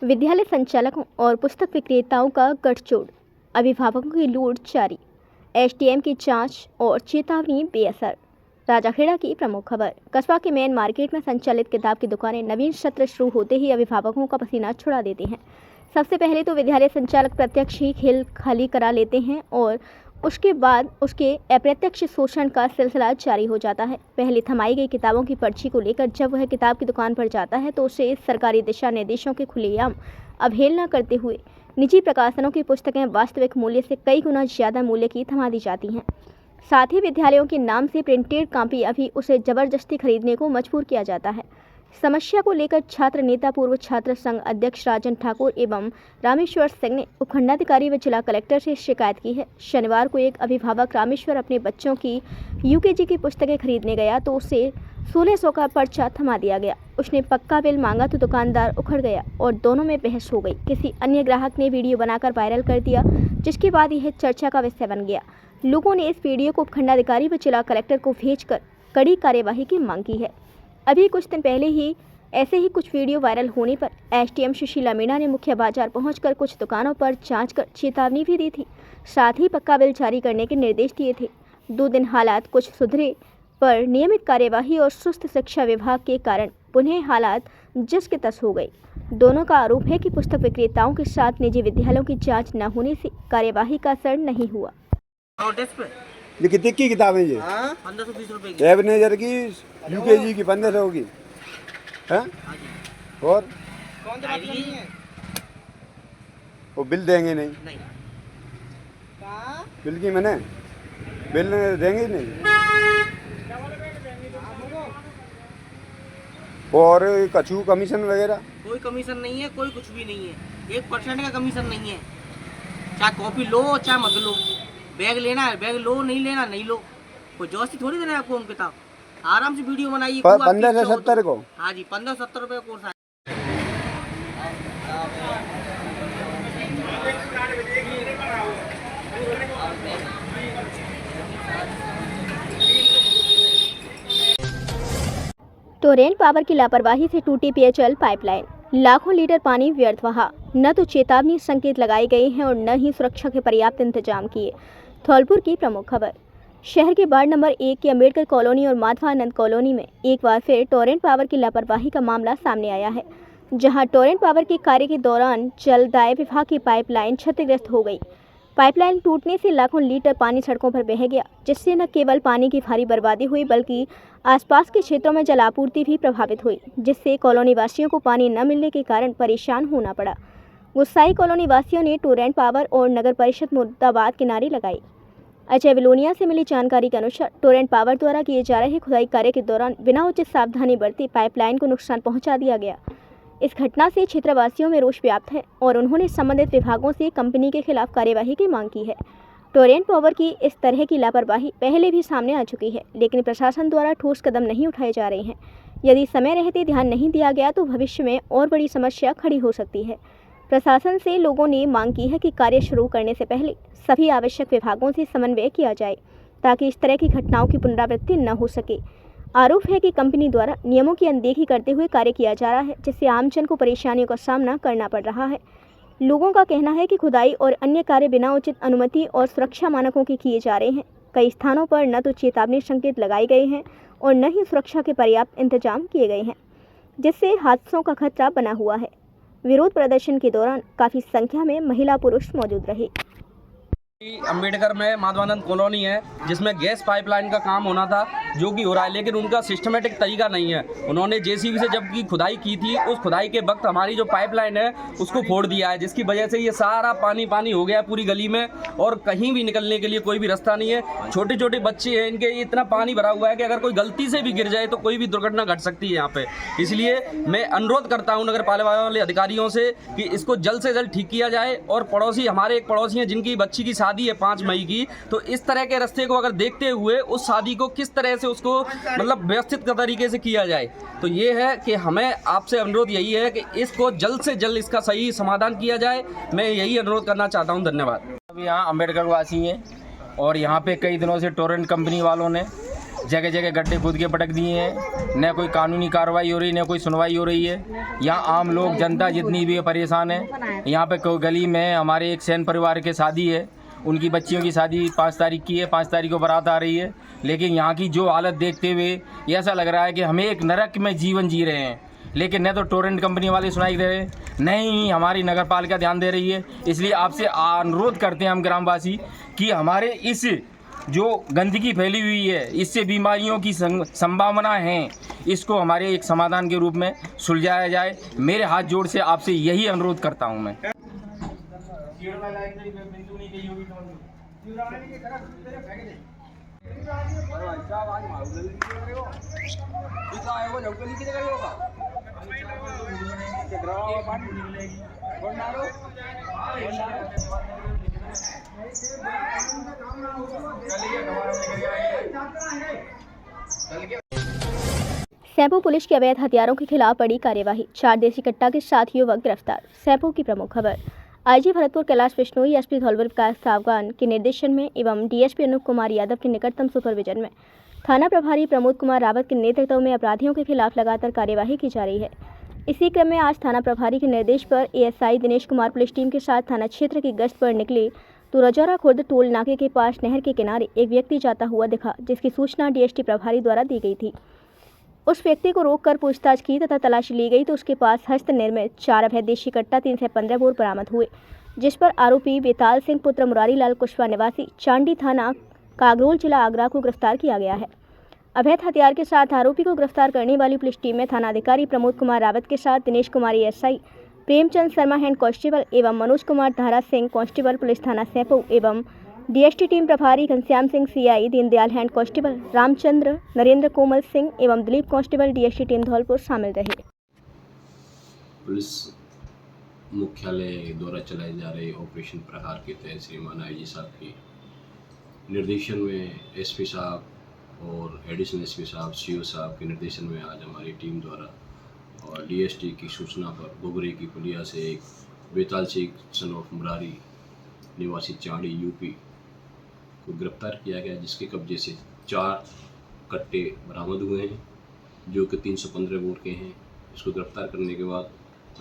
विद्यालय संचालकों और पुस्तक विक्रेताओं का गठजोड़, अभिभावकों की लूट जारी, एसडीएम की जांच और चेतावनी बेअसर। राजाखेड़ा की प्रमुख खबर। कस्बा के मेन मार्केट में संचालित किताब की दुकानें नवीन सत्र शुरू होते ही अभिभावकों का पसीना छुड़ा देती हैं। सबसे पहले तो विद्यालय संचालक प्रत्यक्ष ही खेल खाली करा लेते हैं और उसके बाद उसके अप्रत्यक्ष शोषण का सिलसिला जारी हो जाता है। पहले थमाई गई किताबों की पर्ची को लेकर जब वह किताब की दुकान पर जाता है तो उसे सरकारी दिशा निर्देशों के खुलेआम अवहेलना करते हुए निजी प्रकाशनों की पुस्तकें वास्तविक मूल्य से कई गुना ज़्यादा मूल्य की थमा दी जाती हैं। साथ ही विद्यालयों के नाम से प्रिंटेड कॉपी अभी उसे जबरदस्ती खरीदने को मजबूर किया जाता है। समस्या को लेकर छात्र नेता पूर्व छात्र संघ अध्यक्ष राजन ठाकुर एवं रामेश्वर सिंह ने उपखंडाधिकारी व जिला कलेक्टर से शिकायत की है। शनिवार को एक अभिभावक रामेश्वर अपने बच्चों की यूकेजी की पुस्तकें खरीदने गया तो उसे 1600 का पर्चा थमा दिया गया। उसने पक्का बिल मांगा तो दुकानदार उखड़ गया और दोनों में बहस हो गई। किसी अन्य ग्राहक ने वीडियो बनाकर वायरल कर दिया, जिसके बाद यह चर्चा का विषय बन गया। लोगों ने इस वीडियो को उपखंडाधिकारी व जिला कलेक्टर को भेजकर कड़ी कार्यवाही की मांग की है। अभी कुछ दिन पहले ही ऐसे ही कुछ वीडियो वायरल होने पर एसडीएम सुशीला मीणा ने मुख्य बाजार पहुंचकर कुछ दुकानों पर जांच कर चेतावनी भी दी थी। साथ ही पक्का बिल जारी करने के निर्देश दिए थे। 2 दिन हालात कुछ सुधरे पर नियमित कार्यवाही और सुस्त शिक्षा विभाग के कारण पुनः हालात जस के तस हो गई। दोनों का आरोप है कि पुस्तक विक्रेताओं के साथ निजी विद्यालयों की जाँच न होने से कार्यवाही का असर नहीं हुआ। ये कितने की किताबें ये? 1520 रुपए की। एबनेजर की, यूकेजी की 1500 की है। और वो बिल देंगे नहीं? नहीं। बिल की मैंने बिल देंगे ही नहीं। और कछु कमीशन वगैरह? कोई कमीशन नहीं है, कोई कुछ भी नहीं है। 1% का कमीशन नहीं है। चाहे कॉपी लो चाहे मत लो, बैग लेना है बैग लो, नहीं लेना नहीं लो। कोई जोशी थोड़ी देना है आपको हम किताब। आराम से वीडियो बनाइए। 15 से 70 को? हाँ जी, 15-70 रुपए का कोर्स है। टोरेंट पावर की लापरवाही से टूटी पेयजल पाइपलाइन, लाखों लीटर पानी व्यर्थ बहा। न तो चेतावनी संकेत लगाए गए हैं और न ही सुरक्षा के पर्याप्त इंतजाम किए। धौलपुर की प्रमुख खबर। शहर के वार्ड नंबर 1 की अम्बेडकर कॉलोनी और माधवानंद कॉलोनी में एक बार फिर टोरेंट पावर की लापरवाही का मामला सामने आया है, जहां टोरेंट पावर के कार्य के दौरान जलदाय विभाग की पाइपलाइन क्षतिग्रस्त हो गई। पाइपलाइन टूटने से लाखों लीटर पानी सड़कों पर बह गया, जिससे न केवल पानी की भारी बर्बादी हुई बल्कि आसपास के क्षेत्रों में जलापूर्ति भी प्रभावित हुई, जिससे कॉलोनी वासियों को पानी न मिलने के कारण परेशान होना पड़ा। गुस्साई कॉलोनी वासियों ने टोरेंट पावर और नगर परिषद मुर्दाबाद के नारे लगाए। अजय विलोनिया से मिली जानकारी के अनुसार टोरेंट पावर द्वारा किए जा रहे खुदाई कार्य के दौरान बिना उचित सावधानी बरते पाइपलाइन को नुकसान पहुंचा दिया गया। इस घटना से क्षेत्रवासियों में रोष व्याप्त है और उन्होंने संबंधित विभागों से कंपनी के खिलाफ कार्यवाही की मांग की है। टोरेंट पावर की इस तरह की लापरवाही पहले भी सामने आ चुकी है, लेकिन प्रशासन द्वारा ठोस कदम नहीं उठाए जा रहे हैं। यदि समय रहते ध्यान नहीं दिया गया तो भविष्य में और बड़ी समस्या खड़ी हो सकती है। प्रशासन से लोगों ने मांग की है कि कार्य शुरू करने से पहले सभी आवश्यक विभागों से समन्वय किया जाए, ताकि इस तरह की घटनाओं की पुनरावृत्ति न हो सके। आरोप है कि कंपनी द्वारा नियमों की अनदेखी करते हुए कार्य किया जा रहा है, जिससे आमजन को परेशानियों का सामना करना पड़ रहा है। लोगों का कहना है कि खुदाई और अन्य कार्य बिना उचित अनुमति और सुरक्षा मानकों के किए जा रहे हैं। कई स्थानों पर न तो चेतावनी संकेत लगाए गए हैं और न ही सुरक्षा के पर्याप्त इंतजाम किए गए हैं, जिससे हादसों का खतरा बना हुआ है। विरोध प्रदर्शन के दौरान काफ़ी संख्या में महिला पुरुष मौजूद रहे। अम्बेडकर में माधवानंद कॉलोनी है, जिसमें गैस पाइपलाइन का काम होना था, जो कि हो रहा है, लेकिन उनका सिस्टमेटिक तरीका नहीं है। उन्होंने जेसीबी से जब की खुदाई की थी, उस खुदाई के वक्त हमारी जो पाइपलाइन है उसको फोड़ दिया है, जिसकी वजह से ये सारा पानी पानी हो गया पूरी गली में और कहीं भी निकलने के लिए कोई भी रास्ता नहीं है। छोटे छोटे बच्चे हैं, इनके इतना पानी भरा हुआ है कि अगर कोई गलती से भी गिर जाए तो कोई भी दुर्घटना घट सकती है यहाँ पे। इसलिए मैं अनुरोध करता हूँ नगर पालिका वाले अधिकारियों से कि इसको जल्द से जल्द ठीक किया जाए। और पड़ोसी, हमारे एक पड़ोसी हैं जिनकी बच्ची की शादी है 5 मई की, तो इस तरह के रास्ते को अगर देखते हुए उस शादी को किस तरह से उसको मतलब व्यवस्थित तरीके से किया जाए। तो ये है कि हमें आपसे अनुरोध यही है कि इसको जल्द से जल्द इसका सही समाधान किया जाए। मैं यही अनुरोध करना चाहता हूँ। धन्यवाद। अभी यहाँ अम्बेडकर वासी है और यहाँ पे कई दिनों से टोरेंट कंपनी वालों ने जगह जगह गड्ढे खोद के पटक दिए हैं। न कोई कानूनी कार्रवाई हो रही, न कोई सुनवाई हो रही है। यहाँ आम लोग, जनता जितनी भी परेशान है। यहाँ पे कोई गली में हमारे एक सैन परिवार के शादी है, उनकी बच्चियों की शादी 5 तारीख की है, 5 तारीख को बारात आ रही है। लेकिन यहाँ की जो हालत देखते हुए ऐसा लग रहा है कि हमें एक नरक में जीवन जी रहे हैं। लेकिन न तो टोरेंट कंपनी वाले सुनाई दे रहे, नहीं हमारी नगर पालिका ध्यान दे रही है। इसलिए आपसे अनुरोध करते हैं हम ग्रामवासी कि हमारे इस जो गंदगी फैली हुई है, इससे बीमारियों की संभावना है, इसको हमारे एक समाधान के रूप में सुलझाया जाए। मेरे हाथ जोड़ से आपसे यही अनुरोध करता हूँ मैं। सैंपू पुलिस के अवैध हथियारों के खिलाफ बड़ी कार्यवाही, 4 देसी कट्टा के 7 युवक गिरफ्तार। सैंपू की प्रमुख खबर। आईजी भरतपुर कैलाश बिश्नोई, एसपी धौलपुर विकास सावगान के निर्देशन में एवं डीएसपी अनूप कुमार यादव के निकटतम सुपरविजन में थाना प्रभारी प्रमोद कुमार रावत के नेतृत्व में अपराधियों के खिलाफ लगातार कार्यवाही की जा रही है। इसी क्रम में आज थाना प्रभारी के निर्देश पर ASI Dinesh Kumar police team के साथ थाना क्षेत्र की गश्त पर निकले तो रजौरा खुर्द टोल नाके के पास नहर के किनारे एक व्यक्ति जाता हुआ दिखा, जिसकी सूचना डीएसटी प्रभारी द्वारा दी गई थी। उस व्यक्ति को रोककर पूछताछ की तथा तलाशी ली गई तो उसके पास हस्त निर्मित 4 अवैध देशी कट्टा 315 बोर बरामद हुए, जिस पर आरोपी बेताल सिंह पुत्र मुरारी लाल कुशवा निवासी चांडी थाना कागरोल जिला आगरा को गिरफ्तार किया गया है। अवैध हथियार के साथ आरोपी को गिरफ्तार करने वाली पुलिस टीम में थानाधिकारी प्रमोद कुमार रावत के साथ Dinesh Kumar ASI, Premchand Sharma head constable एवं मनोज कुमार धारा सिंह कांस्टेबल पुलिस थाना सैंपू एवं डीएसटी टीम प्रभारी Ghanshyam Singh CI, Deendayal head constable Ramchandra, Narendra Komal Singh एवं Dilip constable DST team Dholpur शामिल रहे। पुलिस मुख्यालय द्वारा चलाए जा रहे ऑपरेशन प्रहार के तहत श्रीमान आईजी साहब के निर्देशन में एसपी साहब और एडिशनल एसपी साहब, सीओ साहब के निर्देशन में आज हमारी टीम द्वारा और डीएसटी की सूचना पर गोगरे की पुलिया से एक बेताल सिंह सन ऑफ मुरारी निवासी चांडी यूपी को गिरफ्तार किया गया, जिसके कब्जे से 4 कट्टे बरामद हुए हैं जो कि 315 बोर के हैं। इसको गिरफ्तार करने के बाद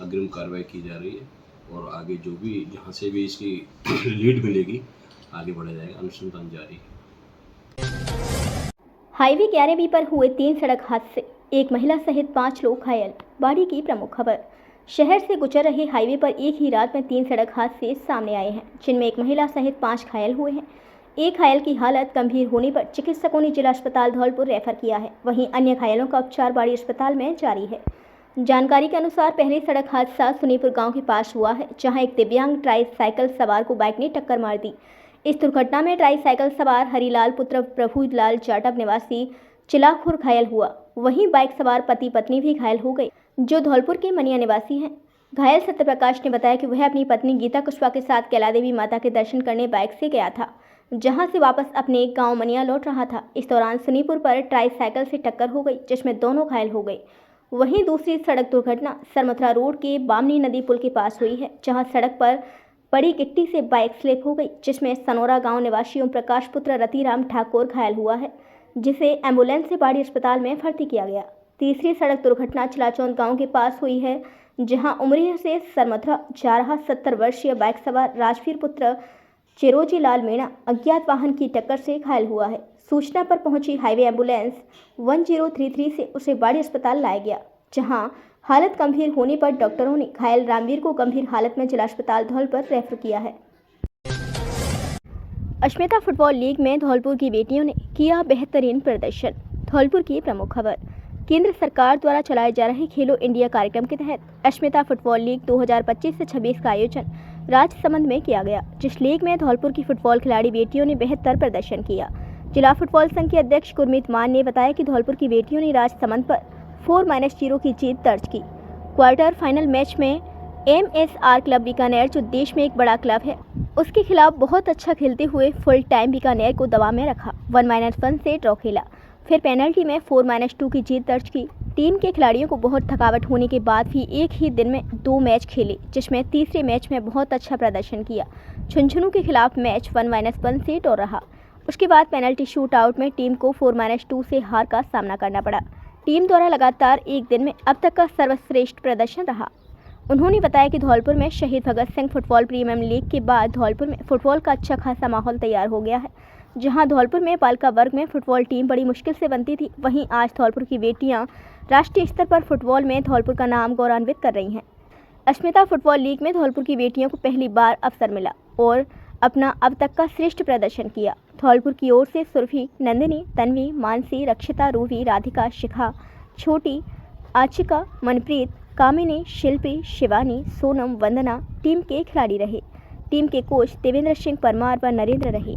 अग्रिम कार्रवाई की जा रही है और आगे जो भी जहाँ से भी इसकी लीड मिलेगी आगे बढ़ा जाएगा, अनुसंधान जारी है। हाईवे 11B पर हुए 3 सड़क हादसे, एक महिला सहित 5 लोग घायल। बाड़ी की प्रमुख खबर। शहर से गुजर रहे हाईवे पर एक ही रात में 3 सड़क हादसे सामने आए हैं, जिनमें एक महिला सहित 5 घायल हुए हैं। एक घायल की हालत गंभीर होने पर चिकित्सकों ने जिला अस्पताल धौलपुर रेफर किया है, वहीं अन्य घायलों का उपचार बाड़ी अस्पताल में जारी है। जानकारी के अनुसार पहले सड़क हादसा सुनीपुर गांव के पास हुआ है, जहां एक दिव्यांग ट्राईसाइकिल सवार को बाइक ने टक्कर मार दी। इस दुर्घटना में ट्राईसाइकिल सवार हरिलाल पुत्र प्रभुलाल जाटव निवासी चिलाखुर घायल हुआ, वहीं बाइक सवार पति पत्नी भी घायल हो गए, जो धौलपुर के मनिया निवासी हैं। घायल सत्यप्रकाश ने बताया कि वह अपनी पत्नी गीता कुशवा के साथ कैला देवी माता के दर्शन करने बाइक से गया था, जहां से वापस अपने गांव मनिया लौट रहा था। इस दौरान सुनीपुर पर ट्राईसाइकिल से टक्कर हो गई, जिसमें दोनों घायल हो गए। वहीं दूसरी सड़क दुर्घटना सरमथरा रोड के बामनी नदी पुल के पास हुई है, जहां सड़क पर बड़ी गिट्टी से बाइक स्लिप हो गई, जिसमें सनोरा गांव निवासी ओम प्रकाश पुत्र रतिराम ठाकुर घायल हुआ है, जिसे एम्बुलेंस से बाड़ी अस्पताल में भर्ती किया गया। तीसरी सड़क दुर्घटना चिलाचौंद गांव के पास हुई है, जहां उमरिया से सरमथरा जा रहा 70 वर्षीय बाइक सवार राजवीर पुत्र चिरोजी लाल मीणा अज्ञात वाहन की टक्कर से घायल हुआ है। सूचना पर पहुंची हाईवे एम्बुलेंस 1033 से उसे बाड़ी अस्पताल लाया गया, जहां हालत गंभीर होने पर डॉक्टरों ने घायल रामवीर को गंभीर हालत में जिला अस्पताल धौलपुर रेफर किया है। अश्मिता फुटबॉल लीग में धौलपुर की बेटियों ने किया बेहतरीन प्रदर्शन। धौलपुर की प्रमुख खबर। केंद्र सरकार द्वारा चलाए जा रहे खेलो इंडिया कार्यक्रम के तहत अश्मिता फुटबॉल लीग 2025 से 26 का आयोजन राजसमंद में किया गया, जिस लीग में धौलपुर की फुटबॉल खिलाड़ी बेटियों ने बेहतर प्रदर्शन किया। जिला फुटबॉल संघ के अध्यक्ष गुरमीत मान ने बताया कि धौलपुर की बेटियों ने राजसमंद पर 4-0 की जीत दर्ज की। क्वार्टर फाइनल मैच में MSR क्लब बीकानेर, जो देश में एक बड़ा क्लब है, उसके खिलाफ बहुत अच्छा खेलते हुए फुल टाइम बीकानेर को दबा में रखा, 1-1 से ड्रॉ खेला, फिर पेनल्टी में 4-2 की जीत दर्ज की। टीम के खिलाड़ियों को बहुत थकावट होने के बाद भी एक ही दिन में 2 मैच खेले, जिसमें तीसरे मैच में बहुत अच्छा प्रदर्शन किया। झुंझुनू के खिलाफ मैच 1-1 से ड्रॉ रहा। उसके बाद पेनल्टी शूट आउट में टीम को 4-2 से हार का सामना करना पड़ा। टीम द्वारा लगातार एक दिन में अब तक का सर्वश्रेष्ठ प्रदर्शन रहा। उन्होंने बताया कि धौलपुर में शहीद Bhagat Singh football premiere league के बाद धौलपुर में फुटबॉल का अच्छा खासा माहौल तैयार हो गया है। जहां धौलपुर में बालिका वर्ग में फुटबॉल टीम बड़ी मुश्किल से बनती थी, वहीं आज धौलपुर की बेटियां राष्ट्रीय स्तर पर फुटबॉल में धौलपुर का नाम गौरवान्वित कर रही हैं। अस्मिता फुटबॉल लीग में धौलपुर की बेटियों को पहली बार अवसर मिला और अपना अब तक का श्रेष्ठ प्रदर्शन किया। धौलपुर की ओर से सुरभि, नंदिनी, तन्वी, मानसी, रक्षिता, रूवी, राधिका, शिखा, छोटी, आचिका, मनप्रीत, कामिनी, शिल्पी, शिवानी, सोनम, वंदना टीम के खिलाड़ी रहे। टीम के कोच देवेंद्र सिंह परमार व नरेंद्र रहे।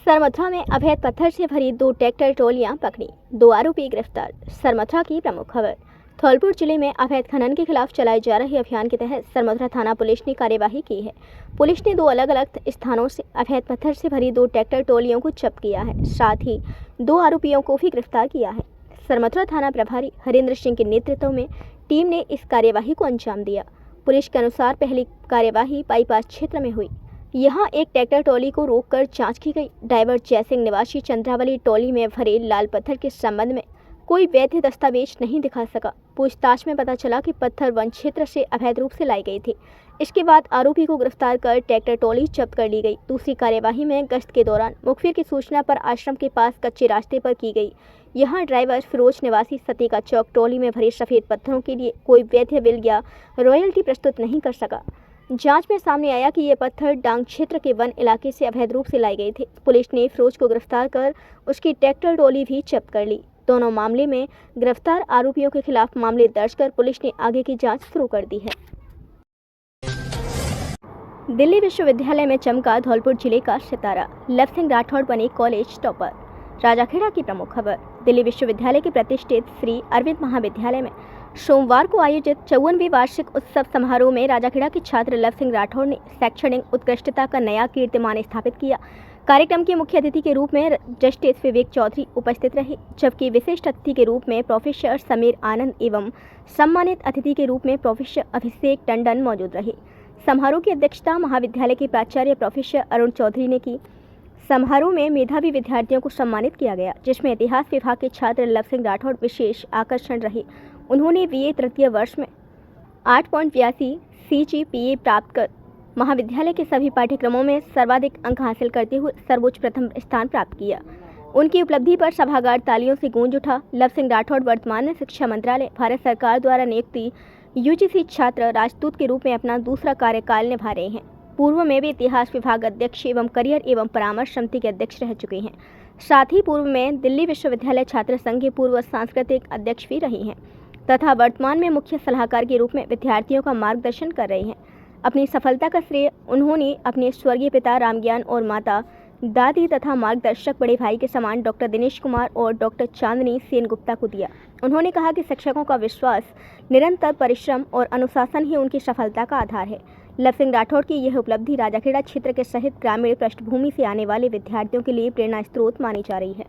सरमथुरा में अवैध पत्थर से भरी 2 ट्रैक्टर ट्रॉलियां पकड़ी, 2 आरोपी गिरफ्तार। सरमथुरा की प्रमुख खबर। धौलपुर जिले में अवैध खनन के खिलाफ चलाए जा रहे अभियान के तहत सरमथुरा थाना पुलिस ने कार्यवाही की है। पुलिस ने 2 अलग अलग स्थानों से अवैध पत्थर से भरी 2 ट्रैक्टर ट्रॉलियों को जब्त किया है, साथ ही 2 आरोपियों को भी गिरफ्तार किया है। सरमथुरा थाना प्रभारी हरेंद्र सिंह के नेतृत्व में टीम ने इस कार्यवाही को अंजाम दिया। पुलिस के अनुसार पहली कार्यवाही बाईपास क्षेत्र में हुई। यहां एक ट्रैक्टर ट्रॉली को रोककर जांच की गई। ड्राइवर जयसिंह निवासी चंद्रावली ट्रॉली में भरे लाल पत्थर के संबंध में कोई वैध दस्तावेज नहीं दिखा सका। पूछताछ में पता चला कि पत्थर वन क्षेत्र से अवैध रूप से लाई गई थी। इसके बाद आरोपी को गिरफ्तार कर ट्रैक्टर ट्रॉली जब्त कर ली गई। दूसरी कार्यवाही में गश्त के दौरान मुखबिर की सूचना पर आश्रम के पास कच्चे रास्ते पर की गई। यहां ड्राइवर फिरोज निवासी सतीका चौक ट्रॉली में भरे सफेद पत्थरों के लिए कोई वैध बिल या रॉयल्टी प्रस्तुत नहीं कर सका। जांच में सामने आया कि ये पत्थर डांग क्षेत्र के वन इलाके से अवैध रूप से लाई गए थे। पुलिस ने फिरोज को गिरफ्तार कर उसकी ट्रैक्टर ट्रॉली भी जब्त कर ली। दोनों मामले में गिरफ्तार आरोपियों के खिलाफ मामले दर्ज कर पुलिस ने आगे की जांच शुरू कर दी है। दिल्ली विश्वविद्यालय में चमका धौलपुर जिले का सितारा, लव सिंह राठौड़ बने कॉलेज टॉपर। राजाखेड़ा की प्रमुख खबर। दिल्ली विश्वविद्यालय के प्रतिष्ठित श्री अरविंद महाविद्यालय में सोमवार को आयोजित 54वें वार्षिक उत्सव समारोह में राजाखेड़ा के छात्र लव सिंह राठौड़ ने शैक्षणिक उत्कृष्टता का नया कीर्तिमान स्थापित किया। कार्यक्रम के मुख्य अतिथि के रूप में जस्टिस विवेक चौधरी उपस्थित रहे, जबकि विशिष्ट अतिथि के रूप में प्रोफेसर समीर आनंद एवं सम्मानित अतिथि के रूप में प्रोफेसर अभिषेक टंडन मौजूद रहे। समारोह की अध्यक्षता महाविद्यालय के प्राचार्य प्रोफेसर अरुण चौधरी ने की। समारोह में मेधावी विद्यार्थियों को सम्मानित किया गया, जिसमें इतिहास विभाग के छात्र लव सिंह राठौड़ विशेष आकर्षण रहे। उन्होंने बीए तृतीय वर्ष में 8.82 CGPA प्राप्त कर महाविद्यालय के सभी पाठ्यक्रमों में सर्वाधिक अंक हासिल करते हुए सर्वोच्च प्रथम स्थान प्राप्त किया। उनकी उपलब्धि पर सभागार तालियों से गूंज उठा। लव सिंह राठौड़ वर्तमान में शिक्षा मंत्रालय, भारत सरकार द्वारा नियुक्ति UGC छात्र राजदूत के रूप में अपना दूसरा कार्यकाल निभा रहे हैं। पूर्व में भी इतिहास विभाग अध्यक्ष एवं करियर एवं परामर्श समिति के अध्यक्ष रह चुके हैं। साथ ही पूर्व में दिल्ली विश्वविद्यालय छात्र संघ के पूर्व सांस्कृतिक अध्यक्ष भी रही हैं तथा वर्तमान में मुख्य सलाहकार के रूप में विद्यार्थियों का मार्गदर्शन कर रहे हैं। अपनी सफलता का श्रेय उन्होंने अपने स्वर्गीय पिता रामज्ञान और माता दादी तथा मार्गदर्शक बड़े भाई के समान डॉक्टर दिनेश कुमार और डॉक्टर चांदनी सेनगुप्ता को दिया। उन्होंने कहा कि शिक्षकों का विश्वास, निरंतर परिश्रम और अनुशासन ही उनकी सफलता का आधार है। लव सिंह राठौड़ की यह उपलब्धि राजाखेड़ा क्षेत्र के सहित ग्रामीण पृष्ठभूमि से आने वाले विद्यार्थियों के लिए प्रेरणा स्रोत मानी जा रही है।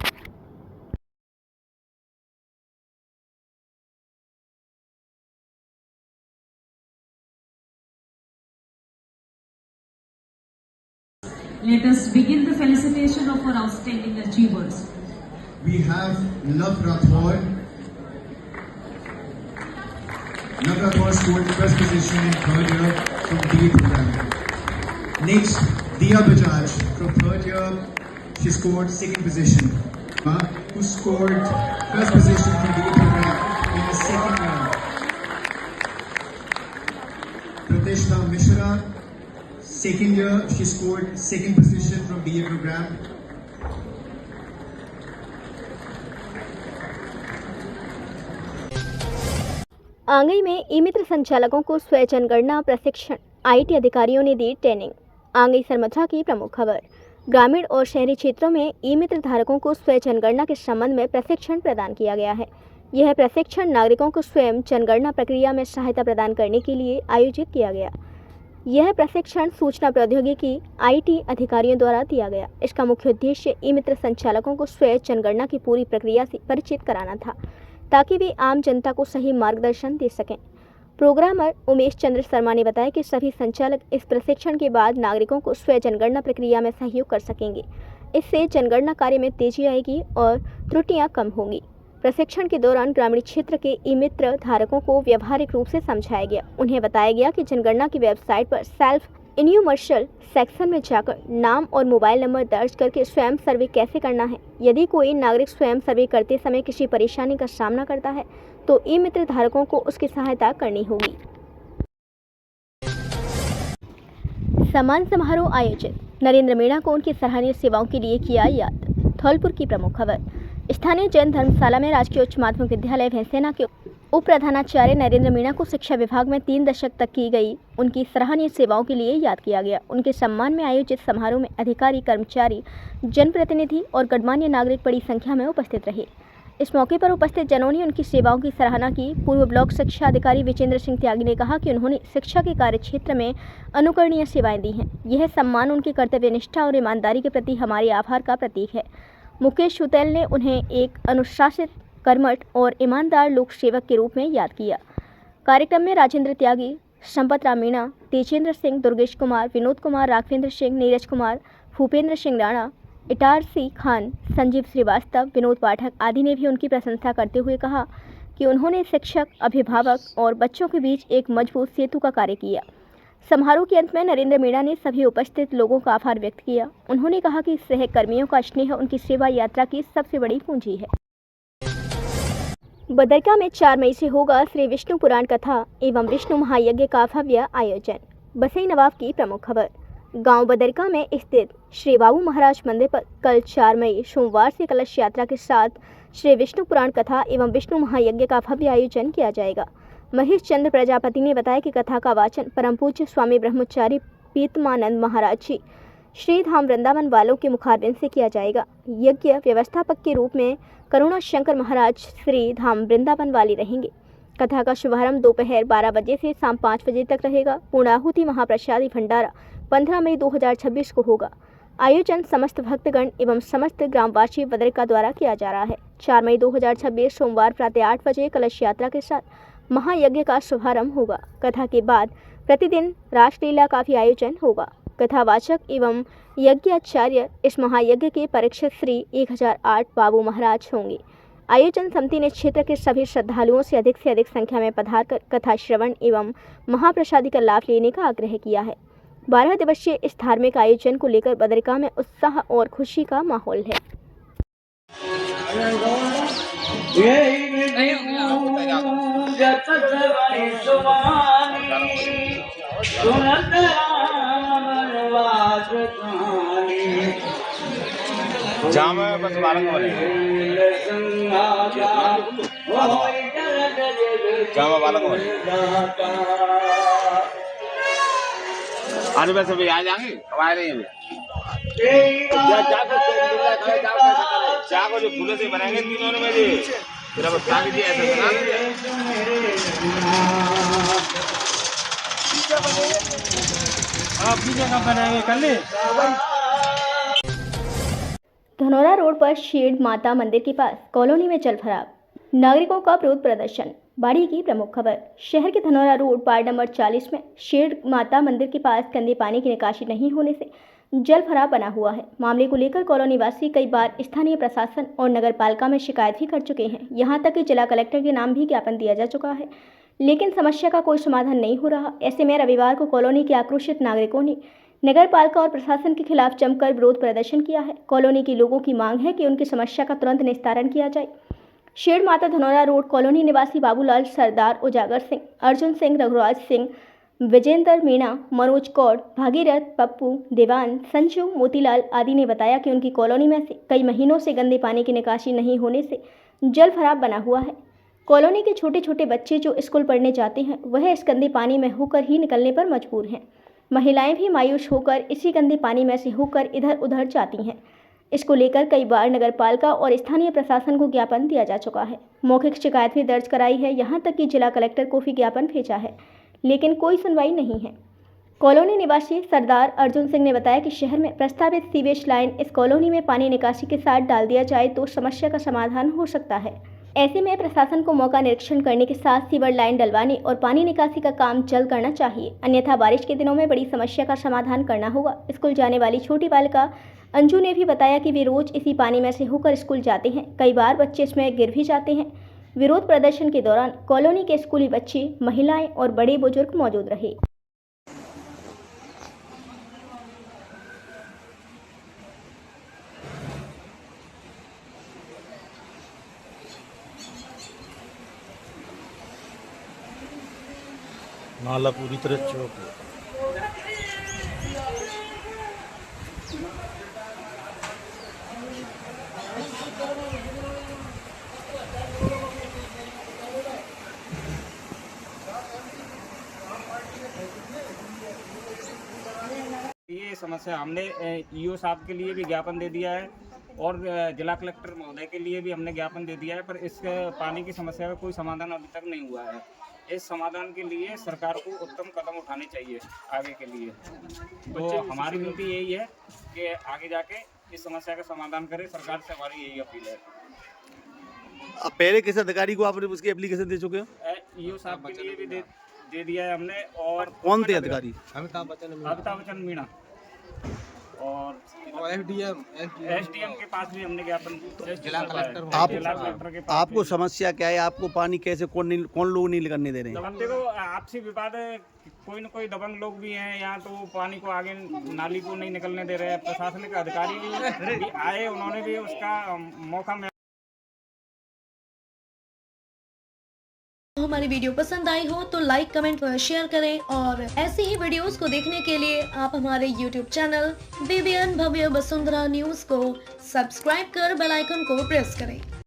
Let us begin the felicitation of our outstanding achievers. We have Love Rathore. Love Rathore scored first position in third year from BA program. Next, Diya Bajaj from third year, she scored second position. Who scored first position from BA program in the second year. Pratishta Mishra. Second year, she scored second position from BA program. Angai में ई-मित्र संचालकों को स्वयं जनगणना प्रशिक्षण, IT अधिकारियों ने दी training. Angai Sarmathura की प्रमुख खबर। ग्रामीण और शहरी क्षेत्रों में ई-मित्र धारकों को स्वयं जनगणना के संबंध में प्रशिक्षण प्रदान किया गया है। यह प्रशिक्षण नागरिकों को स्वयं जनगणना प्रक्रिया में सहायता प्रदान करने के लिए आयोजित किया गया। यह प्रशिक्षण सूचना प्रौद्योगिकी IT अधिकारियों द्वारा दिया गया। इसका मुख्य उद्देश्य ई-मित्र संचालकों को स्वयं जनगणना की पूरी प्रक्रिया से परिचित कराना था, ताकि वे आम जनता को सही मार्गदर्शन दे सकें। प्रोग्रामर उमेश चंद्र शर्मा ने बताया कि सभी संचालक इस प्रशिक्षण के बाद नागरिकों को स्वयं जनगणना प्रक्रिया में सहयोग कर सकेंगे। इससे जनगणना कार्य में तेजी आएगी और त्रुटियां कम होंगी। प्रशिक्षण के दौरान ग्रामीण क्षेत्र के ई-मित्र धारकों को व्यावहारिक रूप से समझाया गया। उन्हें बताया गया कि जनगणना की वेबसाइट पर सेल्फ इन्यूमर्शल सेक्शन में जाकर नाम और मोबाइल नंबर दर्ज करके स्वयं सर्वे कैसे करना है। यदि कोई नागरिक स्वयं सर्वे करते समय किसी परेशानी का सामना करता है तो ई-मित्र धारकों को उसकी सहायता करनी होगी। सम्मान समारोह आयोजित, नरेंद्र मीणा को उनकी सराहनीय सेवाओं के लिए किया याद। धौलपुर की प्रमुख खबर। स्थानीय जैन धर्मशाला में राजकीय उच्च माध्यमिक विद्यालय भैंसेना के उप प्रधानाचार्य नरेंद्र मीणा को शिक्षा विभाग में 3 दशक तक की गई उनकी सराहनीय सेवाओं के लिए याद किया गया। उनके सम्मान में आयोजित समारोह में अधिकारी, कर्मचारी, जनप्रतिनिधि और गणमान्य नागरिक बड़ी संख्या में उपस्थित रहे। इस मौके पर उपस्थित जनों ने उनकी सेवाओं की सराहना की। पूर्व ब्लॉक शिक्षा अधिकारी विजेंद्र सिंह त्यागी ने कहा कि उन्होंने शिक्षा के कार्य क्षेत्र में अनुकरणीय सेवाएं दी हैं। यह सम्मान उनकी कर्तव्यनिष्ठा और ईमानदारी के प्रति हमारे आभार का प्रतीक है। मुकेश सुतैल ने उन्हें एक अनुशासित, कर्मठ और ईमानदार लोक सेवक के रूप में याद किया। कार्यक्रम में राजेंद्र त्यागी, संपत राम मीणा, तेजेंद्र सिंह, दुर्गेश कुमार, विनोद कुमार, राघवेंद्र सिंह, नीरज कुमार, भूपेंद्र सिंह राणा, इटारसी खान, संजीव श्रीवास्तव, विनोद पाठक आदि ने भी उनकी प्रशंसा करते हुए कहा कि उन्होंने शिक्षक, अभिभावक और बच्चों के बीच एक मजबूत सेतु का कार्य किया। समारोह के अंत में नरेंद्र मीणा ने सभी उपस्थित लोगों का आभार व्यक्त किया। उन्होंने कहा कि सहकर्मियों का स्नेह उनकी सेवा यात्रा की सबसे बड़ी पूंजी है। बदरका में 4 मई से होगा श्री विष्णु पुराण कथा एवं विष्णु महायज्ञ का भव्य आयोजन। बसई नवाब की प्रमुख खबर। गांव बदरका में स्थित श्री बाबू महाराज मंदिर पर कल 4 मई सोमवार से कलश यात्रा के साथ श्री विष्णु पुराण कथा एवं विष्णु महायज्ञ का भव्य आयोजन किया जाएगा। महेश चंद्र प्रजापति ने बताया कि कथा का वाचन परम पूज्य स्वामी ब्रह्मचारी पीतमानंद महाराज जी श्री धाम वृंदावन वालों के मुखारबिंद से किया जाएगा। यज्ञ व्यवस्थापक के रूप में करुणा शंकर महाराज श्री धाम वृंदावन वाली रहेंगे। कथा का शुभारंभ दोपहर 12 बजे से शाम 5 बजे तक रहेगा। पूर्णाहुति महाप्रसादी भंडारा 15 मई 2026 को होगा। आयोजन समस्त भक्तगण एवं समस्त ग्रामवासी बदरका द्वारा किया जा रहा है। 4 मई 2026 सोमवार प्रातः 8 बजे कलश यात्रा के साथ महायज्ञ का शुभारंभ होगा। कथा के बाद प्रतिदिन रासलीला का भी आयोजन होगा। कथावाचक एवं यज्ञाचार्य इस महायज्ञ के परीक्षित श्री 1008 बाबू महाराज होंगे। आयोजन समिति ने क्षेत्र के सभी श्रद्धालुओं से अधिक संख्या में पधारकर कथा श्रवण एवं महाप्रसादी का लाभ लेने का आग्रह किया है। 12 दिवसीय इस धार्मिक आयोजन को लेकर बदरका में उत्साह और खुशी का माहौल है। बस बालक आज वैसे भी आ जाएंगे, अब आ रहे हैं चाय को जो फूलों से बनाएंगे तीनों में जी, फिर अब क्या कीजिए ऐसे बना बनाएंगे कर ले। धनौरा रोड पर शेड माता मंदिर के पास कॉलोनी में जल भराव, नागरिकों का विरोध प्रदर्शन। बाड़ी की प्रमुख खबर। शहर के धनौरा रोड वार्ड नंबर 40 में शेड माता मंदिर के पास गंदे पानी की निकासी नहीं होने से जल भराव बना हुआ है। मामले को लेकर कॉलोनी वासी कई बार स्थानीय प्रशासन और नगर पालिका में शिकायत भी कर चुके हैं। यहां तक कि जिला कलेक्टर के नाम भी ज्ञापन दिया जा चुका है, लेकिन समस्या का कोई समाधान नहीं हो रहा। ऐसे में रविवार को कॉलोनी के आक्रोशित नागरिकों ने नगर पालिका और प्रशासन के खिलाफ जमकर विरोध प्रदर्शन किया है। कॉलोनी के लोगों की मांग है कि उनकी समस्या का तुरंत निस्तारण किया जाए। शेड माता धनौरा रोड कॉलोनी निवासी बाबूलाल, सरदार, उजागर सिंह, अर्जुन सिंह, रघुराज सिंह, विजेंद्र मीणा, मनोज कौर, भागीरथ, पप्पू, देवान, संजू, मोतीलाल आदि ने बताया कि उनकी कॉलोनी में से कई महीनों से गंदे पानी की निकासी नहीं होने से जल भराव बना हुआ है। कॉलोनी के छोटे छोटे बच्चे जो स्कूल पढ़ने जाते हैं वह इस गंदे पानी में होकर ही निकलने पर मजबूर हैं। महिलाएं भी मायूस होकर इसी गंदे पानी में से होकर इधर उधर जाती हैं। इसको लेकर कई बार नगर पालिका और स्थानीय प्रशासन को ज्ञापन दिया जा चुका है। मौखिक शिकायत भी दर्ज कराई है, यहाँ तक कि जिला कलेक्टर को भी ज्ञापन भेजा है, लेकिन कोई सुनवाई नहीं है। कॉलोनी निवासी सरदार अर्जुन सिंह ने बताया कि शहर में प्रस्तावित सीवेज लाइन इस कॉलोनी में पानी निकासी के साथ डाल दिया जाए तो समस्या का समाधान हो सकता है। ऐसे में प्रशासन को मौका निरीक्षण करने के साथ सीवर लाइन डलवाने और पानी निकासी का काम जल्द करना चाहिए, अन्यथा बारिश के दिनों में बड़ी समस्या का समाधान करना होगा। स्कूल जाने वाली छोटी बालिका अंजू ने भी बताया कि वे रोज इसी पानी में से होकर स्कूल जाते हैं, कई बार बच्चे इसमें गिर भी जाते हैं। विरोध प्रदर्शन के दौरान कॉलोनी के स्कूली बच्चे, महिलाएं और बड़े बुजुर्ग मौजूद रहे। नाला पूरी तरह चौक है। ये समस्या हमने ईओ साहब के लिए भी ज्ञापन दे दिया है और जिला कलेक्टर महोदय के लिए भी हमने ज्ञापन दे दिया है, पर इस पानी की समस्या का कोई समाधान अभी तक नहीं हुआ है। इस समाधान के लिए सरकार को उत्तम कदम उठाने चाहिए आगे के लिए। तो हमारी विनती यही है कि आगे जाके इस समस्या का समाधान करे, सरकार से हमारी यही अपील है। अब पहले किस अधिकारी को आपने उसकी एप्लीकेशन दे चुके हो? ईओ साहब के लिए भी दे दिया है हमने। और कौन थे अधिकारी? अमिताभ बच्चन मीणा और एसडीएम के पास भी हमने ज्ञापन, जिला कलेक्टर के पास। आपको समस्या क्या है? आपको पानी कैसे कौन लोग नहीं करने दे रहे हैं? देखो आपसी विवाद है, कोई न कोई दबंग लोग भी हैं यहाँ, तो पानी को आगे नाली को नहीं निकलने दे रहे हैं। प्रशासनिक अधिकारी भी आए, उन्होंने भी उसका मौका। हमारी वीडियो पसंद आई हो तो लाइक, कमेंट व शेयर करें और ऐसी ही वीडियोस को देखने के लिए आप हमारे यूट्यूब चैनल BBN भव्य वसुंधरा न्यूज को सब्सक्राइब कर बेल आइकन को प्रेस करें।